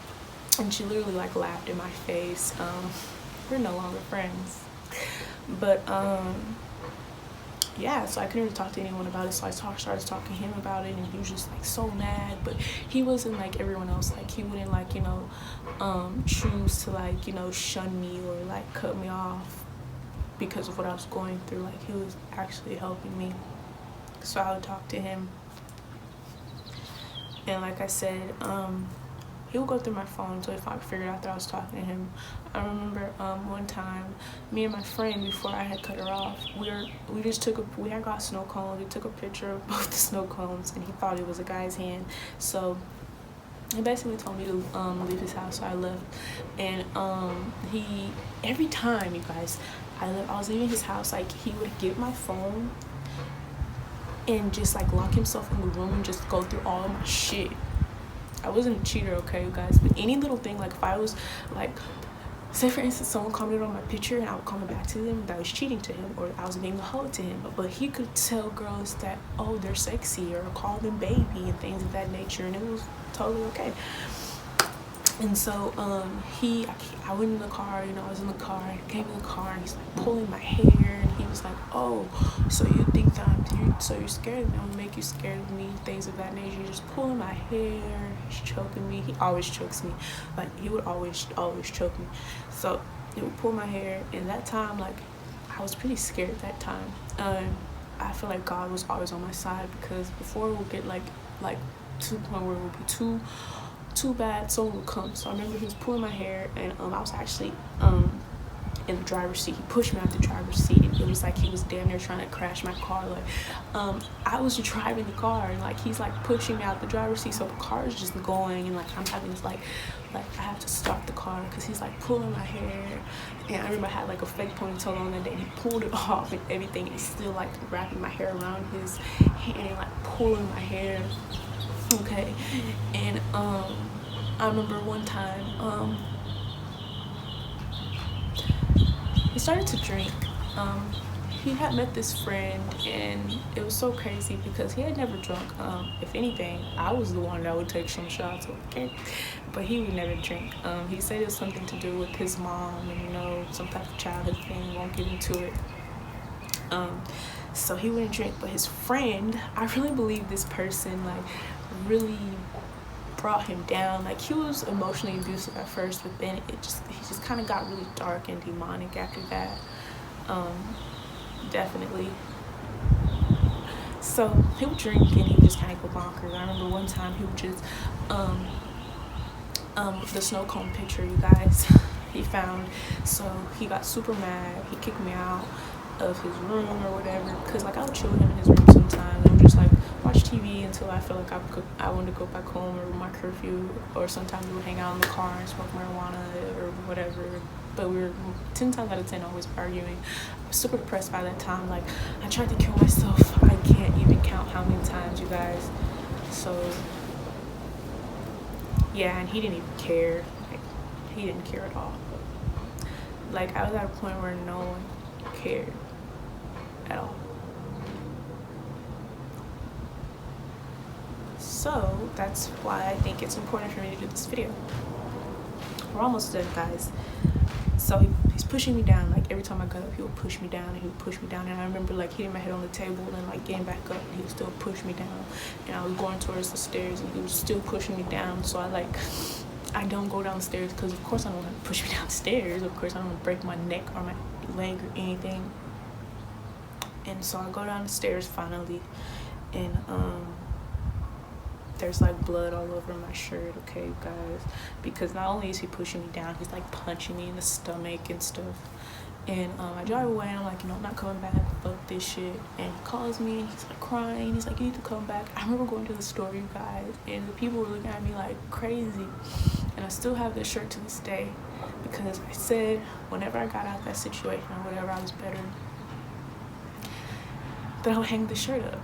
and she literally like laughed in my face. We're no longer friends, but yeah, so I couldn't really talk to anyone about it, so I started talking to him about it, and he was just like so mad. But he wasn't like everyone else. Like, he wouldn't like, you know, choose to like, you know, shun me or like cut me off because of what I was going through. Like, he was actually helping me. So I would talk to him, and like I said, he would go through my phone until I figured out that I was talking to him. I remember one time, me and my friend, before I had cut her off, we had got snow cones. We took a picture of both the snow cones, and he thought it was a guy's hand. So he basically told me to leave his house, so I left. And every time, you guys, I was leaving his house, like, he would get my phone and just like lock himself in the room and just go through all of my shit. I wasn't a cheater, okay, you guys, but any little thing, like if I was like, say for instance, someone commented on my picture and I would comment back to them, that I was cheating to him, or I was being a hoe to him. But he could tell girls that, oh, they're sexy, or call them baby and things of that nature, and it was totally okay. And so I went in the car, you know, I was in the car, I came in the car, and he's like pulling my hair, and he was like, oh, so you think that so you're scared of me, I'm gonna make you scared of me, things of that nature. He's just pulling my hair, he's choking me. He always chokes me, like, he would always choke me. So he would pull my hair, and that time, like, I was pretty scared that time. I feel like God was always on my side, because before it would get like to the point where it would be too bad, someone would come. So I remember he was pulling my hair, and I was actually in the driver's seat. He pushed me out the driver's seat, and it was like he was damn near trying to crash my car. Like, I was driving the car, and like he's like pushing me out the driver's seat, so the car is just going, and like I'm having to like I have to stop the car because he's like pulling my hair. And I remember I had like a fake ponytail on that day, and he pulled it off and everything, and he's still like wrapping my hair around his hand and like pulling my hair. Okay. And I remember one time he started to drink. He had met this friend, and it was so crazy because he had never drunk. If anything, I was the one that would take some shots, okay? But he would never drink. He said it was something to do with his mom, and, you know, some type of childhood thing. Won't get into it. So he wouldn't drink, but his friend, I really believe this person like really brought him down. Like, he was emotionally abusive at first, but then he just kind of got really dark and demonic after that. Definitely. So he would drink, and he would just kind of go bonkers. I remember one time he would just the snow cone picture, you guys, he found. So he got super mad. He kicked me out of his room or whatever, because like I would chill with him in his room sometimes and just like watch TV until I feel like I wanted to go back home, or my curfew, or sometimes we would hang out in the car and smoke marijuana or whatever. But we were 10 times out of 10 always arguing. I was super depressed by that time. Like, I tried to kill myself. I can't even count how many times, you guys. So yeah, and he didn't even care. Like, he didn't care at all. Like, I was at a point where no one cared at all. So that's why I think it's important for me to do this video. We're almost done, guys. So he's pushing me down. Like every time I got up, he would push me down, and he would push me down. And I remember like hitting my head on the table and like getting back up, and he would still push me down. And I was going towards the stairs, and he was still pushing me down. So I don't go downstairs because of course I don't want to push me downstairs. Of course I don't want to break my neck or my leg or anything. And so I go down the stairs finally, and there's like blood all over my shirt, okay, you guys, because not only is he pushing me down, he's like punching me in the stomach and stuff. And I drive away, and I'm like, I'm not coming back, fuck this shit. And he calls me, and he's like crying, he's like, you need to come back. I remember going to the store, you guys, and the people were looking at me like crazy. And I still have this shirt to this day, because I said whenever I got out of that situation or whatever, I was better, that I would hang the shirt up.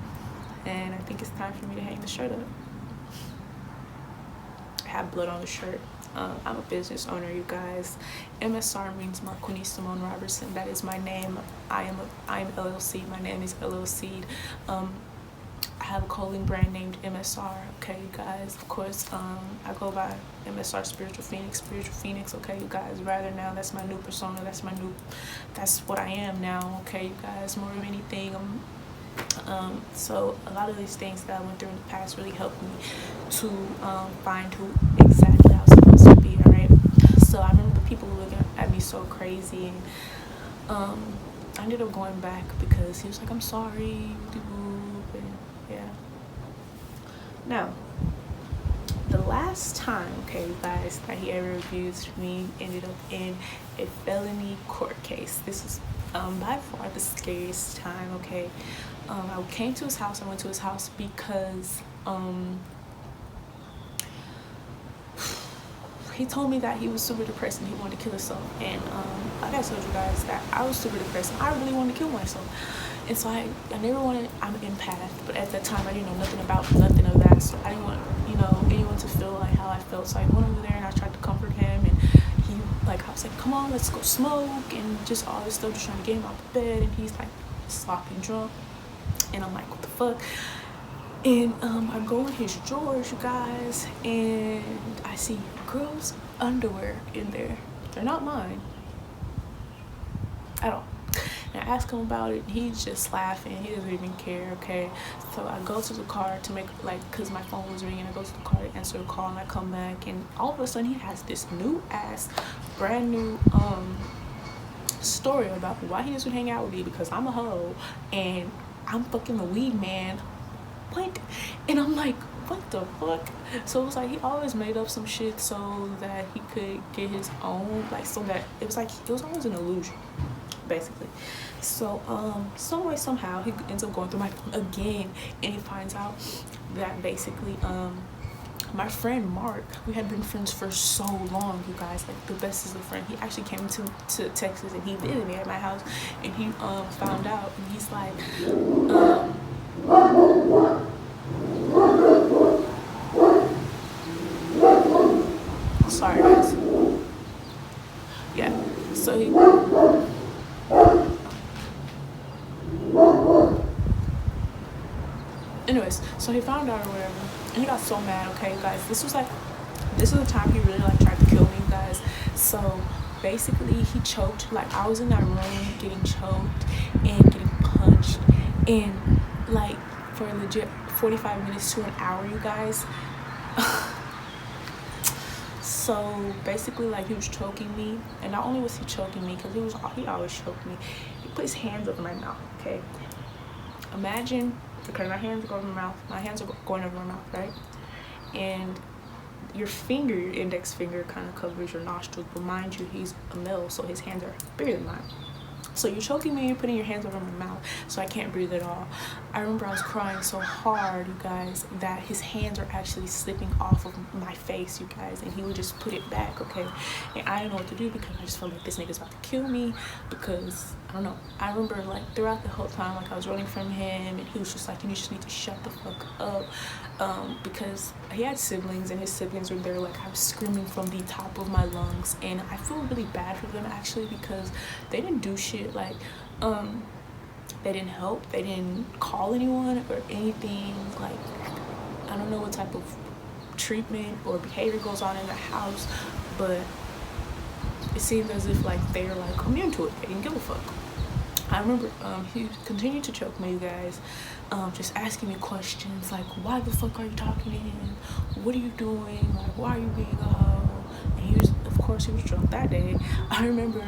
And I think it's time for me to hang the shirt up. I have blood on the shirt. I'm a business owner, you guys. MSR means Marquini Simone Robertson. That is my name. I am LLC. My name is LLC. I have a clothing brand named MSR, okay, you guys. Of course, I go by MSR Spiritual Phoenix, okay, you guys. Rather now, that's my new persona. That's what I am now, okay, you guys. More of anything, so a lot of these things that I went through in the past really helped me to find who exactly I was supposed to be, alright? So I remember people looking at me so crazy, and I ended up going back because he was like, I'm sorry, and yeah. Now, the last time, okay, you guys, that he ever abused me ended up in a felony court case. This is by far the scariest time, okay? I came to his house. I went to his house because he told me that he was super depressed and he wanted to kill himself. And like I told you guys that I was super depressed and I really wanted to kill myself. And so I never wanted, I'm an empath, but at that time I didn't know nothing about nothing of that. So I didn't want, anyone to feel like how I felt. So I went over there and I tried to comfort him, and I was like, come on, let's go smoke, and just all this stuff, just trying to get him out of bed. And he's like sloppy drunk. And I'm like, what the fuck? And I go in his drawers, you guys, and I see girls' underwear in there. They're not mine at all. And I ask him about it, and he's just laughing. He doesn't even care, okay? So I go to the car to make, because my phone was ringing. I go to the car to answer the call, and I come back, and all of a sudden he has this brand new story about why he doesn't hang out with me, because I'm a hoe, and I'm fucking the weed man. What? And I'm like, what the fuck? So it was like he always made up some shit so that he could get his own, so that it was always an illusion, basically. So some way, somehow, he ends up going through my phone again, and he finds out that basically my friend Mark, we had been friends for so long, you guys, the bestest of friends. He actually came to Texas, and he visited me at my house, and he found out, and he's like, sorry guys. Yeah, so he anyways, so he found out or whatever, and he got so mad, okay, you guys. This is the time he really tried to kill me, you guys. So basically he choked, I was in that room getting choked and getting punched, and for legit 45 minutes to an hour, you guys. So basically, he was choking me, and not only was he choking me, because he always choked me, he put his hands over my mouth, okay? Imagine, because my hands are going over my mouth, right? And your index finger kind of covers your nostrils, but mind you, he's a male, so his hands are bigger than mine. So you're choking me, you're putting your hands over my mouth, so I can't breathe at all. I remember I was crying so hard, you guys, that his hands are actually slipping off of my face, you guys, and he would just put it back, okay? And I didn't know what to do, because I just felt like this nigga's about to kill me, because, I don't know. I remember, throughout the whole time, I was running from him, and he was just like, you just need to shut the fuck up, because he had siblings, and his siblings were there, I was screaming from the top of my lungs, and I feel really bad for them, actually, because they didn't do shit. They didn't help, they didn't call anyone or anything. I don't know what type of treatment or behavior goes on in the house, but it seemed as if like they were like immune to it. They didn't give a fuck. I remember he continued to choke me, you guys, just asking me questions like, why the fuck are you talking to him? What are you doing? Like, why are you being a hoe? And he was, of course, he was drunk that day. I remember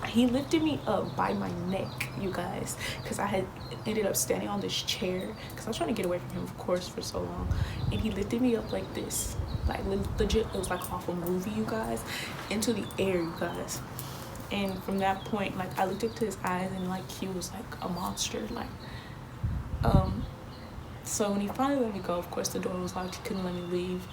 he lifted me up by my neck, you guys, because I had ended up standing on this chair because I was trying to get away from him, of course, for so long. And he lifted me up like this, like legit, it was like off a movie, you guys, into the air, you guys. And from that point, like, I looked into his eyes and like he was like a monster, like so when he finally let me go, of course the door was locked, he couldn't let me leave.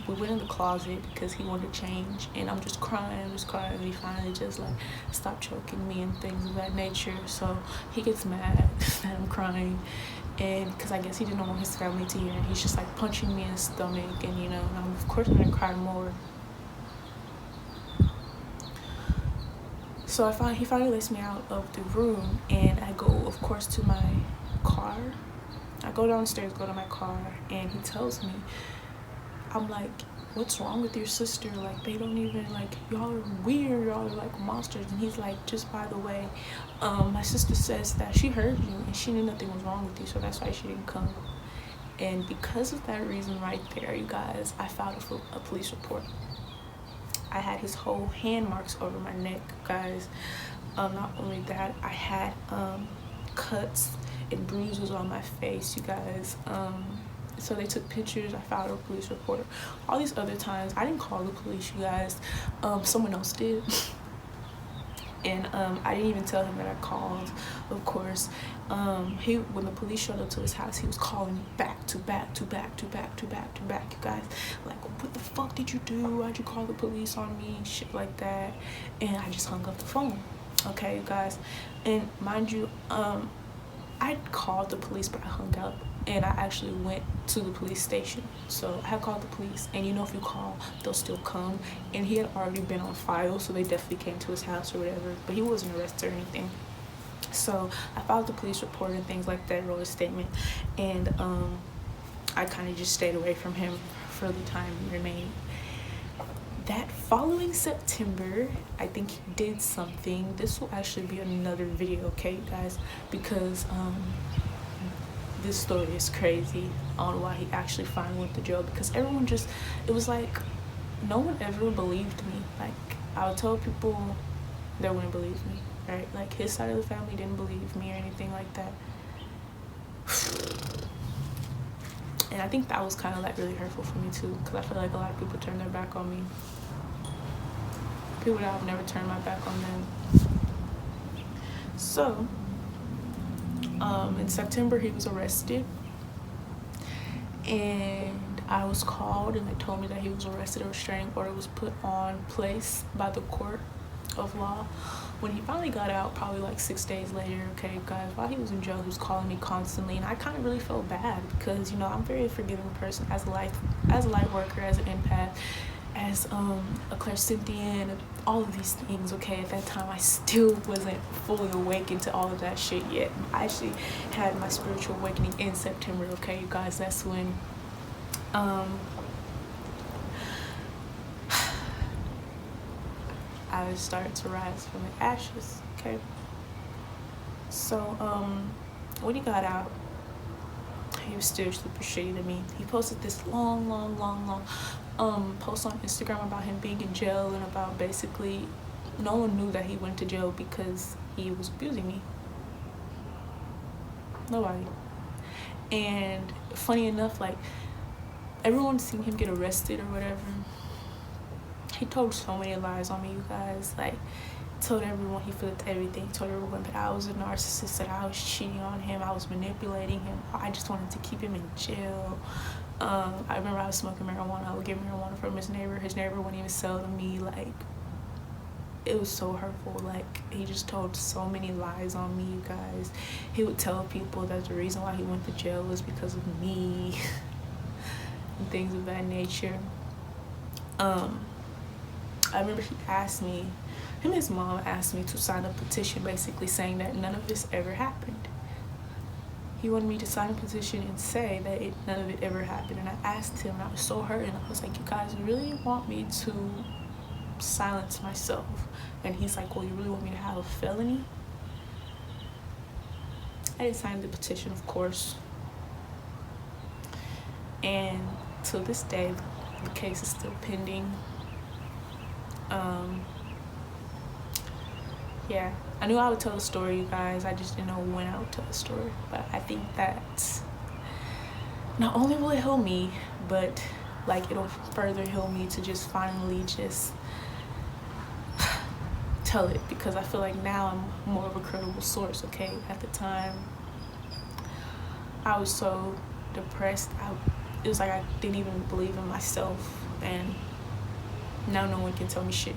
We went in the closet because he wanted to change, and I'm just crying, and he finally just like stopped choking me and things of that nature. So he gets mad that I'm crying, and because I guess he didn't want his family to hear, and he's just like punching me in the stomach, and you know, and I'm of course gonna cry more. So he finally lets me out of the room, and I go, of course, to my car. I go downstairs, go to my car, and he tells me, I'm like, what's wrong with your sister? Like, they don't even, like, y'all are weird, y'all are like monsters. And he's like, just by the way, my sister says that she heard you and she knew nothing was wrong with you, so that's why she didn't come. And because of that reason right there, you guys, I filed a police report. I had his whole hand marks over my neck, guys. Not only that, I had cuts and bruises on my face, you guys. So they took pictures. I filed a police report. All these other times, I didn't call the police, you guys. Someone else did. And I didn't even tell him that I called, of course. When the police showed up to his house, he was calling me back to back, you guys. Like, what the fuck did you do? Why'd you call the police on me? Shit like that. And I just hung up the phone. Okay, you guys. And mind you, I called the police, but I hung up, and I actually went to the police station. So I had called the police, and you know, if you call, they'll still come. And he had already been on file, so they definitely came to his house or whatever, but he wasn't arrested or anything. So I filed the police report and things like that, wrote a statement, and I kind of just stayed away from him for the time remaining. That following September, I think he did something. This will actually be another video, okay, you guys, because this story is crazy on why he actually finally went to jail. Because everyone just, it was like, no one ever believed me. Like, I would tell people, they wouldn't believe me, right? Like, his side of the family didn't believe me or anything like that. And I think that was kind of like really hurtful for me too, because I feel like a lot of people turned their back on me. People that I've never turned my back on them. So, in September, he was arrested. And I was called, and they told me that he was arrested. A restraining order was put on place by the court of law. When he finally got out, probably like 6 days later, okay, guys, while he was in jail, he was calling me constantly, and I kind of really felt bad because, you know, I'm a very forgiving person as a light worker, as an empath, as a clairsentient, all of these things, okay. At that time, I still wasn't fully awakened to all of that shit yet. I actually had my spiritual awakening in September, okay, you guys. That's when I started to rise from the ashes, okay. So when he got out, he was still super shitty to me. He posted this long post on Instagram about him being in jail, and about basically no one knew that he went to jail because he was abusing me. Nobody. And funny enough, like, everyone seen him get arrested or whatever. He told so many lies on me, you guys. Like, told everyone, he flipped everything. Told everyone that I was a narcissist, that I was cheating on him, I was manipulating him. I just wanted to keep him in jail. I remember I was smoking marijuana. I would get marijuana from his neighbor. His neighbor wouldn't even sell to me. Like, it was so hurtful. Like, he just told so many lies on me, you guys. He would tell people that the reason why he went to jail was because of me and things of that nature. I remember he asked me, him and his mom asked me to sign a petition basically saying that none of this ever happened. He wanted me to sign a petition and say that none of it ever happened. And I asked him, and I was so hurt, and I was like, you guys really want me to silence myself. And he's like, well, you really want me to have a felony? I didn't sign the petition, of course. And to this day, the case is still pending. Yeah, I knew I would tell the story, you guys. I just didn't know when I would tell the story. But I think that not only will it heal me, but like it'll further heal me to just finally just tell it, because I feel like now I'm more of a credible source. Okay, at the time I was so depressed, it was like I didn't even believe in myself, and now no one can tell me shit.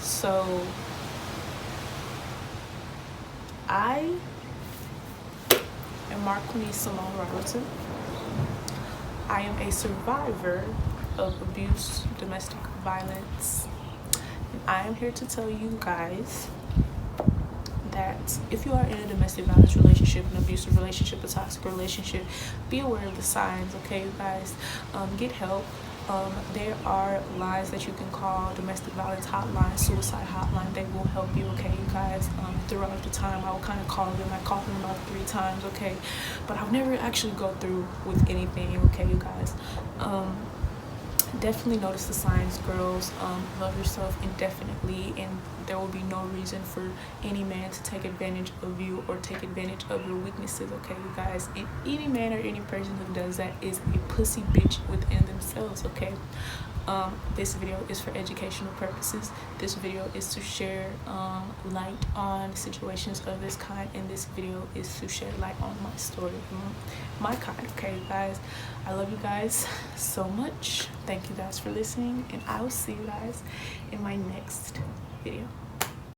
So I am Marquise Simone Robertson. I am a survivor of abuse, domestic violence, and I am here to tell you guys that if you are in a domestic violence relationship, an abusive relationship, a toxic relationship, be aware of the signs, okay, you guys? Get help. There are lines that you can call, domestic violence hotline, suicide hotline. They will help you, okay, you guys? Throughout the time, I will kind of call them. I called them about 3 times, okay? But I'll never actually go through with anything, okay, you guys? Definitely notice the signs, girls. Love yourself indefinitely, and there will be no reason for any man to take advantage of you or take advantage of your weaknesses, okay, you guys? And any man or any person who does that is a pussy bitch within themselves, okay? This video is for educational purposes. This video is to share light on situations of this kind, and this video is to shed light on my story, my kind, okay, you guys? I love you guys so much. Thank you guys for listening, and I will see you guys in my next video.